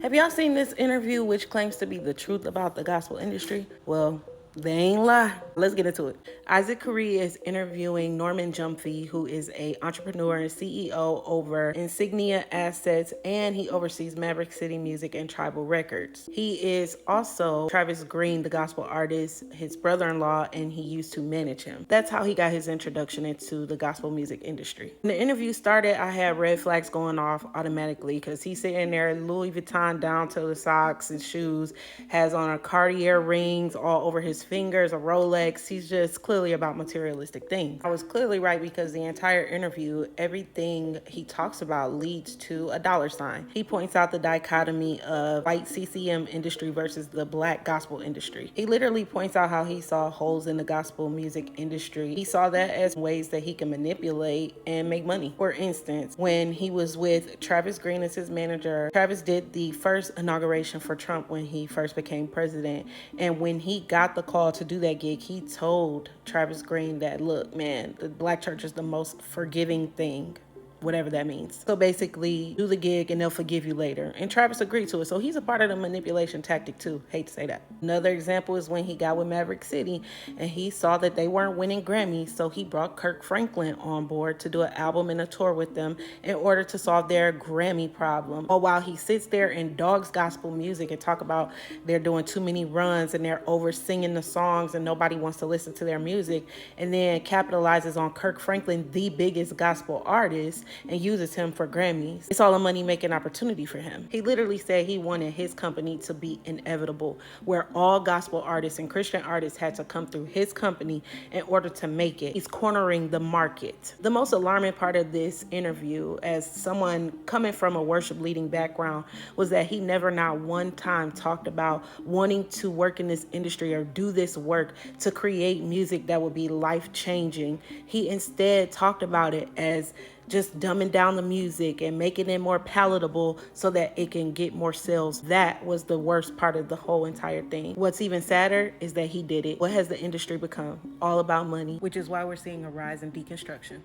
Have y'all seen this interview which claims to be the truth about the gospel industry? Well, they ain't lie. Let's get into it. Isaac Curry is interviewing Norman Jumphy, who is a entrepreneur and CEO over Insignia Assets, and he oversees Maverick City Music and Tribal Records. He is also Travis Green, the gospel artist, his brother-in-law, and he used to manage him. That's how he got his introduction into the gospel music industry. When the interview started, I had red flags going off automatically because he's sitting there, Louis Vuitton down to the socks and shoes, has on a Cartier rings all over his fingers, a Rolex. He's just clearly about materialistic things. I was clearly right because the entire interview, everything he talks about leads to a dollar sign. He points out the dichotomy of white CCM industry versus the black gospel industry. He literally points out how he saw holes in the gospel music industry. He saw that as ways that he can manipulate and make money. For instance, when he was with Travis Green as his manager, Travis did the first inauguration for Trump when he first became president. And when he got the call to do that gig, he told Travis Green that, look, man, the black church is the most forgiving thing, whatever that means. So basically, do the gig and they'll forgive you later. And Travis agreed to it. So he's a part of the manipulation tactic too. Hate to say that. Another example is when he got with Maverick City and he saw that they weren't winning Grammys. So he brought Kirk Franklin on board to do an album and a tour with them in order to solve their Grammy problem. Or while he sits there and dogs gospel music and talk about they're doing too many runs and they're over singing the songs and nobody wants to listen to their music, and then capitalizes on Kirk Franklin, the biggest gospel artist, and uses him for Grammys. It's all a money-making opportunity for him. He literally said he wanted his company to be inevitable, where all gospel artists and Christian artists had to come through his company in order to make it. He's cornering the market. The most alarming part of this interview, as someone coming from a worship leading background, was that he never not one time talked about wanting to work in this industry or do this work to create music that would be life-changing. He instead talked about it as just dumbing down the music and making it more palatable so that it can get more sales. That was the worst part of the whole entire thing. What's even sadder is that he did it. What has the industry become? All about money, which is why we're seeing a rise in deconstruction.